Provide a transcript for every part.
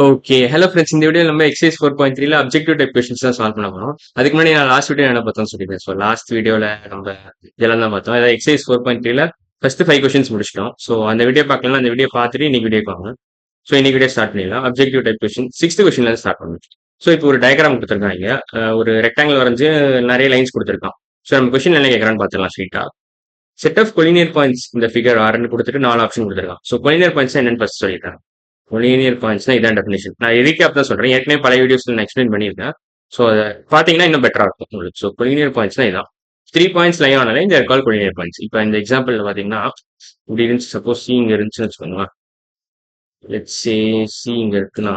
Okay. Hello friends. இந்த வீடியோல நம்ம எக்சர்சைஸ் 4.3ல அப்ஜெக்டிவ் டைப் கொஸ்டின்ஸ் தான் சால்வ் பண்ண போறோம். அதுக்கு முன்னாடி நான் லாஸ்ட் வீடியோ என்ன பார்த்தோம்னு சொல்லிடுறேன். ஸோ லாஸ்ட் வீடியோல நம்ம இதெல்லாம் தான் பார்த்தோம். அதாவது எக்சர்சைஸ் 4.3ல ஃபர்ஸ்ட் 5 கொஸ்டின்ஸ் முடிச்சிட்டோம். ஸோ அந்த வீடியோ பார்க்கலன்னா அந்த வீடியோ பார்த்துட்டு இன்னைக்கு வீடியோக்கு வாங்க. ஸோ இன்னைக்கு வீடியோ ஸ்டார்ட் பண்ணிடலாம். அப்ஜெக்டிவ் டைப் கொஸ்டின் 6th கொஸ்டின்ல இருந்து ஸ்டார்ட் பண்ணுவோம். ஸோ இப்போ ஒரு டயக்ராம் கொடுத்துருக்காங்க. ஒரு ரெக்டாங்கிள் வரைஞ்சு நிறைய லைன்ஸ் கொடுத்துருக்கான். ஸோ நம்ம கொஸ்டின் என்ன கேட்கறான்னு பார்த்துக்கலாம் ஸ்ட்ரீட்டா. செட் ஆஃப் கொலினியர் பாயிண்ட்ஸ் இந்த ஃபிகர் ஆர்னு கொடுத்துட்டு 4 ஆப்ஷன் கொடுத்துருக்கான். ஸோ கொலினியர் பாயிண்ட்ஸ் என்னன்னு ஃபர்ஸ்ட் சொல்லிட்டேன். லீனியர் பாயிண்ட்ஸ்னா இதான் டெஃபினேஷன். நான் ரீகேப் தான் சொல்றேன். ஏற்கனவே பழைய வீடியோஸ்ல நான் எக்ஸ்பிளைன் பண்ணியிருக்கேன். ஸோ அதை பார்த்தீங்கன்னா இன்னும் பெட்டரா இருக்கும் உங்களுக்கு. ஸோ கொலினியர் பாயிண்ட்ஸ்னா இதான் 3 பாயிண்ட்ஸ் லை ஆனாலே இந்த கால் கொலினியர் பாயிண்ட்ஸ். இப்போ இந்த எக்ஸாம்பிள் பார்த்தீங்கன்னா இப்படி இருந்துச்சு. சப்போஸ் சி இங்க இருந்துச்சுன்னு வச்சுக்கோங்களேன். லெட்ஸ் சே சி இங்க இருக்குன்னா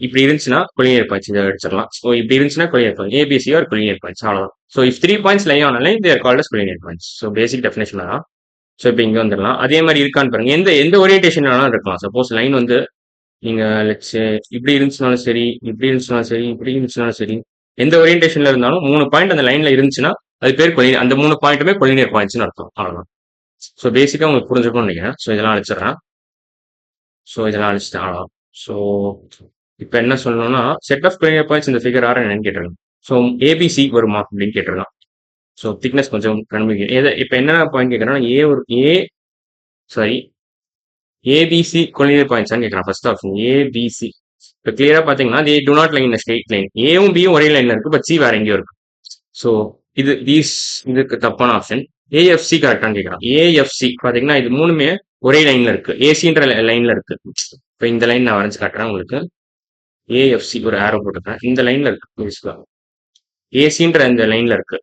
இப்படி இருந்துச்சுன்னா கொலினியர் பாயிண்ட்ஸ் இதை அடிச்சிடலாம். ஸோ இப்படி இருந்துச்சுன்னா collinear point ABC are collinear points அவ்வளோதான். ஸோ இஃப் 3 பாயிண்ட்ஸ் லை ஆனாலே they're called as collinear points. So basic definition தான். ஸோ இப்போ இங்க வந்துடலாம். அதே மாதிரி இருக்கான்னு பாருங்க. எந்த எந்த ஓரியன்டேஷன் வேணாலும் இருக்கலாம். சப்போஸ் லைன் வந்து நீங்க லெட்ஸ் இப்படி இருந்துச்சுனாலும் சரி, இப்படி இருந்துச்சுனாலும் சரி, இப்படி இருந்துச்சுனாலும் சரி, எந்த ஓரியன்டேஷன்ல இருந்தாலும் 3 பாயிண்ட் அந்த லைன்ல இருந்துச்சுன்னா அது பேர் அந்த 3 பாயிண்ட்டுமே கொலினியர் பாயிண்ட்ஸ்னு அர்த்தம். அவ்வளவுதான். ஸோ பேசிக்கா உங்களுக்கு புரிஞ்சுக்கணும்னு நினைக்கிறேன். ஸோ இதெல்லாம் அழிச்சிடறேன். ஸோ இதெல்லாம் அழிச்சிட்டேன். அவ்வளோதான். ஸோ இப்போ என்ன சொல்லணும்னா செட் ஆஃப் கொலினியர் பாயிண்ட்ஸ் இந்த ஃபிகர் ஆர் என்னன்னு கேட்டிருக்கேன். ஸோ ஏபிசி வருமா அப்படின்னு கேட்டிருக்கான். ஸோ திக்னஸ் கொஞ்சம் கண்டுபிடிக்கும். இப்போ என்ன பாயிண்ட் கேட்கறேன்னா சாரி ஏபிசி கொலினியர் பாயிண்ட்ஸ் கேட்கறான். First option ABC. இப்போ கிளியரா பாத்தீங்கன்னா they do not line straight line. ஏவும் பியும் ஒரே லைன்ல இருக்கு, பட் சி வேற எங்கேயோ இருக்கு. ஸோ இதுக்கு தப்பான ஆப்ஷன். ஏஎஃப்சி கரெக்டான்னு கேட்கறான். ஏஎஃப்சி பாத்தீங்கன்னா இது மூணுமே ஒரே லைன்ல இருக்கு, ஏசின்ற லைன்ல இருக்கு. இப்போ இந்த லைன் நான் வரைஞ்சு காட்டுறேன் உங்களுக்கு. ஏஎஃப்சி ஒரு ஆரோ போட்டுக்கிறேன். இந்த லைன்ல இருக்கு, ஏசின்ற இந்த லைன்ல இருக்கு.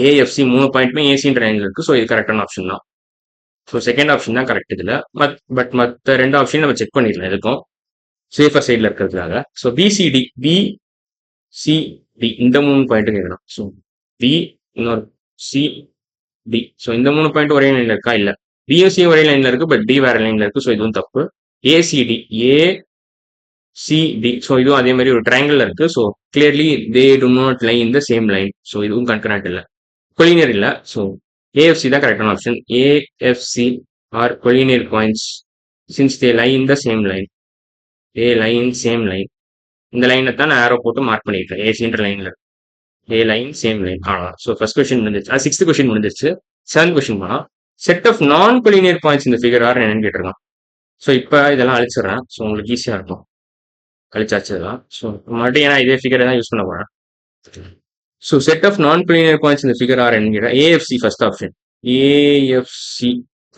ஏஎஃப்சி 3 பாயிண்ட்மே ஏசின்ற லைன்ல இருக்கு. ஸோ இது கரெக்டான ஆப்ஷன் தான். ஸோ செகண்ட் ஆப்ஷன் தான் கரெக்ட் இதுல. பட் மற்ற 2 ஆப்ஷன் நம்ம செக் பண்ணிடலாம் எதுக்கும் சேஃபர் சைட்ல இருக்கிறதுக்காக. ஸோ பிசிடி இந்த 3 பாயிண்ட் கேட்கணும். ஸோ பி இன்னொரு சிடி. ஸோ இந்த 3 பாயிண்ட் ஒரே லைன்ல இருக்கா? இல்ல. பிஎஸ்சி ஒரே லைன்ல இருக்கு, பட் டி வேற லைன்ல இருக்கு. ஸோ இதுவும் தப்பு. ACT ACT. ஸோ இதுவும் அதே மாதிரி ஒரு ட்ரையாங்கிள் இருக்கு. So clearly they do not lie in the same line. So இதுவும் கன்கரண்ட் இல்ல, கொலினியர் இல்ல. ஸோ ஏஎஃப்சி தான் கரெக்டான option. AFC are collinear points since they lie in the same line. A line same line. இந்த லைனை தான் நான் ஆரோ போட்டு மார்க் பண்ணிருக்கேன். ஏசின்ற லைன்ல ஏ லைன் சேம் லைன். அவ்வளோதான். ஸோ ஃபர்ஸ்ட் கொஸ்டின் முடிஞ்சிச்சு. 6th கொஸ்டின் முடிஞ்சிச்சு. 7th கொஸ்டின் போனா செட் ஆஃப் நான் கொலினியர் பாயிண்ட்ஸ் இந்த ஃபிகர் ஆர் என்னன்னு கேட்டிருக்கான். ஸோ இப்போ இதெல்லாம் அழிச்சிடறேன். ஸோ உங்களுக்கு ஈஸியா இருக்கும். அழிச்சாச்சு இதெல்லாம். ஸோ மறுபடியும் ஏன்னா இதே ஃபிகரை தான் யூஸ் பண்ண போறேன். ஸோ செட் ஆஃப் நான் கொலினியர் பாயிண்ட்ஸ் இந்த ஃபிகர் ஆர் என்னன்னு கேட்டா AFC first option. AFC.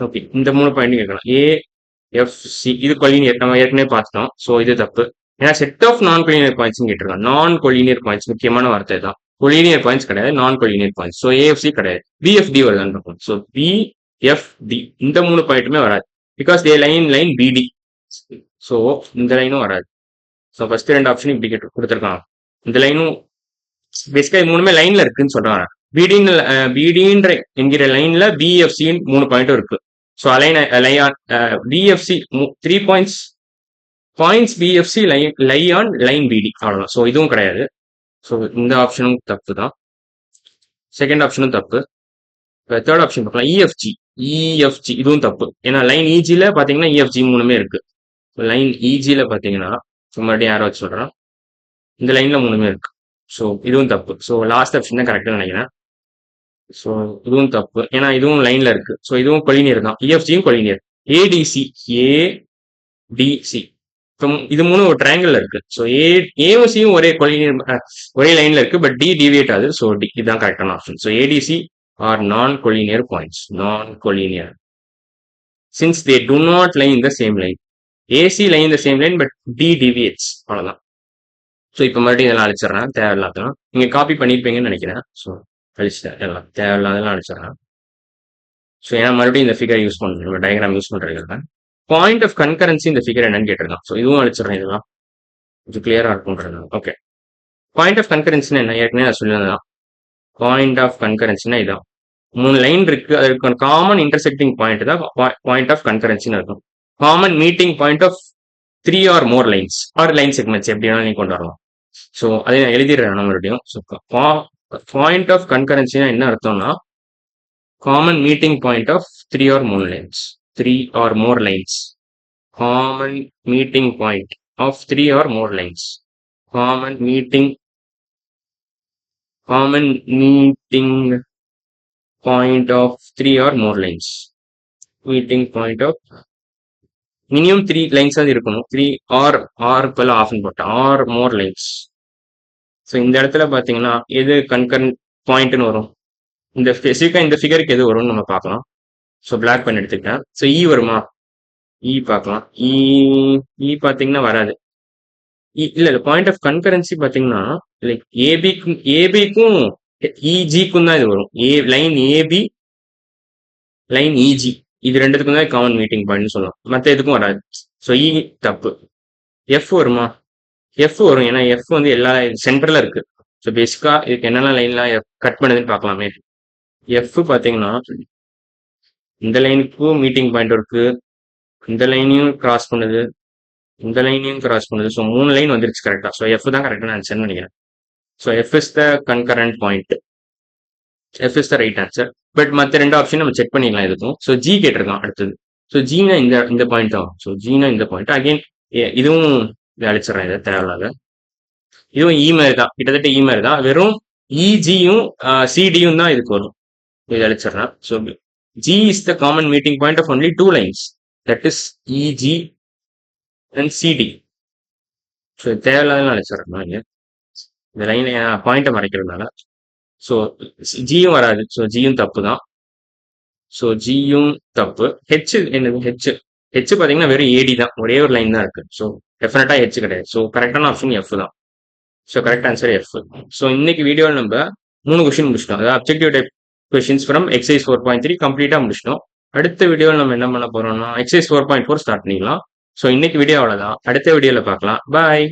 Okay, இந்த 3 பாயிண்ட் கேட்கலாம். ஏஎஃப்சி இது கொலினியர் நம்ம ஏற்கனவே பார்த்துட்டோம். ஸோ இது தப்பு. ஏன்னா செட் ஆஃப் நான் கொலினியர் பாயிண்ட்ஸ் கேட்டிருக்காங்க. நான் கொலினியர் பாயிண்ட்ஸ் முக்கியமான வார்த்தை தான். கொலினியர் பாயிண்ட்ஸ் கிடையாது, நான் கொலினியர் பாயிண்ட்ஸ். ஸோ ஏஎஃப்சி கிடையாது, பிஎஃப்டி வருதான்னு இருக்கும். ஸோ பிஎஃப்டி இந்த 3 பாயிண்ட்டுமே வராது. பிகாஸ் தே லைன் பிடி. ஸோ இந்த லைனும் வராது. ஸோ ஃபர்ஸ்ட் 2 ஆப்ஷன் இப்படி கொடுத்துருக்காங்க. இந்த லைனும் பேசிக்கா இது 3மே லைன்ல இருக்குன்னு சொல்றாங்க. பிடின்ற என்கிற லைன்ல பிஎஃப்சின்னு 3 பாயிண்ட்டும் இருக்கு. So align BFC 3 points BFC lie on line BD. அவ்வளவுதான். ஸோ இதுவும் கிடையாது. ஸோ இந்த ஆப்ஷனும் தப்பு தான். செகண்ட் ஆப்ஷனும் தப்பு. தேர்ட் ஆப்ஷன் பார்க்கலாம். இஎஃப்ஜி இதுவும் தப்பு. ஏன்னா லைன் இஜில பாத்தீங்கன்னா இஎஃப்ஜி 3மே இருக்கு. லைன் இஜில பாத்தீங்கன்னா மறுபடியும் யாரோ வச்சு சொல்றேன். இந்த லைன்ல 3மே இருக்கு. ஸோ இதுவும் தப்பு. ஸோ லாஸ்ட் ஆப்ஷன் தான் கரெக்ட்னு நினைக்கிறேன். ஸோ இதுவும் தப்பு. ஏன்னா இதுவும் லைன்ல இருக்கு. ஸோ இதுவும் கொலினியர் தான். இஎஃப்ஜியும் கொலினியர். ஏடிசி ஏடிசி இது 3 ஒரு ட்ரையாங்கிள் இருக்கு. ஸோ ஏஓசியும் ஒரே லைன்ல இருக்கு, பட் டி டிவியேட் ஆகுது. ஸோ டி இதுதான் கரெக்டான option. So ADC are non collinear points. Non collinear since they do not lie in the same line. AC lie in the same line, but D deviates. அவ்வளவுதான். So இப்போ மறுபடியும் இதெல்லாம் அழிச்சிடறேன். தேவையில்லாதான் நீங்க copy பண்ணிருப்பீங்கன்னு நினைக்கிறேன். So அழிச்சிட்டேன் எல்லாம் தேவையில்லாதெல்லாம் அழிச்சிடறேன். So ஏன்னா மறுபடியும் இந்த ஃபிகர் யூஸ் பண்ணுறேன், டயக்ராம் யூஸ் பண்றேன். பாயிண்ட் ஆஃப் கன்கரன்சி இந்த ஃபிகர் என்னன்னு கேட்டிருக்கான். ஸோ இதுவும் அழிச்சிடறேன். இதெல்லாம் கொஞ்சம் கிளியரா இருக்கும்ன்றது. ஓகே, பாயிண்ட் ஆஃப் கன்கரன்சினா என்ன? ஏற்கனவே நான் சொல்லியிருந்தேன். பாயிண்ட் ஆஃப் கன்கரன்சினா இதான். 3 லைன் இருக்கு, அதுக்கு காமன் இன்டர்செக்டிங் பாயிண்ட் தான் பாயிண்ட் ஆஃப் கன்கரன்சின்னு இருக்கும். Common meeting point of 3 or more lines or line segments எப்படி வேணாலும் நீங்க கொண்டு வரலாம். ஸோ அதை நான் எழுதிடுறேன் மறுபடியும். ஸோ பாயிண்ட் ஆஃப் கன்கரன்சினா என்ன அர்த்தம்னா common meeting point of 3 or more lines. 3 or more lines common meeting point of 3 or more lines. Common meeting point of 3 or more lines. Meeting point of minimum 3 lines அது இருக்கணும். 3 ஆருக்கு பதிலா ஆஃப்னு போட்டேன். R more lines. So இந்த இடத்துல பார்த்தீங்கன்னா எது concurrent பாயிண்ட்னு வரும். இந்த ஸ்பெசிஃபிக்காக இந்த ஃபிகருக்கு எது வரும்னு நம்ம பார்க்கலாம். ஸோ பிளாக் பென் எடுத்துக்கிட்டேன். ஸோ இ வருமா? இ பார்க்கலாம். இ பார்த்தீங்கன்னா வராது. இல்ல பாயிண்ட் ஆஃப் கன்கரன்சி பார்த்தீங்கன்னா லைக் ஏபிக்கும் இஜிக்கும் தான் இது வரும். லைன் ஏபி லைன் இஜி இது ரெண்டுத்துக்கும் தான் காமன் மீட்டிங் பாயிண்ட்னு சொல்லலாம். மற்ற எதுக்கும் வராது. ஸோ இ தப்பு. எஃப் வருமா? எஃப் வரும். ஏன்னா எஃப் வந்து எல்லா சென்டர்ல இருக்கு. ஸோ பேசிக்கா இதுக்கு என்னென்ன லைன்லாம் கட் பண்ணுதுன்னு பார்க்கலாமே. எஃப் பார்த்தீங்கன்னா இந்த லைனுக்கும் மீட்டிங் பாயிண்ட் இருக்கு, இந்த லைனையும் கிராஸ் பண்ணுது, இந்த லைனையும் கிராஸ் பண்ணுது. ஸோ 3 லைன் வந்துருச்சு கரெக்டா. ஸோ எஃப் தான் கரெக்டான ஆன்சர்னு நினைக்கிறேன். So F is the concurrent point. F is the right answer. But மற்ற 2 ஆப்ஷன் நம்ம செக் பண்ணிக்கலாம் எதுக்கும். ஸோ ஜி கேட்டிருக்கான் அடுத்தது. ஸோ ஜீனா இந்த பாயிண்ட் தான். ஸோ ஜீனா இந்த பாயிண்ட் அகைன் இதுவும் அழிச்சிடறேன். இதை தேவையில்லாத இதுவும் இ மாதிரி தான், கிட்டத்தட்ட இ மாதிரி தான். வெறும் இஜியும் சிடியும் தான் இதுக்கு வரும். இது அழிச்சிடறேன். So G is the common meeting point of only 2 lines, that is EG and CD. So தேவையில்லாத அழிச்சிடறேன் இங்க இந்த லைனை பாயிண்ட்டை மறைக்கிறதுனால. ஸோ ஜியும் வராது. ஸோ ஜியும் தப்பு தான். ஸோ ஜியும் தப்பு. ஹெச் என்னது? ஹெச் பார்த்தீங்கன்னா வெறும் ஏடி தான், ஒரே ஒரு லைன் தான் இருக்கு. ஸோ டெஃபினட்டா ஹெச் கிடையாது. ஸோ கரெக்டான ஆப்ஷன் எஃப் தான். So correct answer F. So இன்னைக்கு வீடியோவில் நம்ம 3 கொஸ்டின் முடிச்சிட்டோம். அதாவது objective type questions from exercise 4.3 கம்ப்ளீட்டாக முடிச்சிட்டோம். அடுத்த வீடியோவில் நம்ம என்ன பண்ண போறோம்னா எக்ஸைஸ் 4.4 ஸ்டார்ட் பண்ணிக்கலாம். ஸோ இன்னைக்கு வீடியோ அவ்வளோதான். அடுத்த வீடியோவில் பார்க்கலாம். பாய்.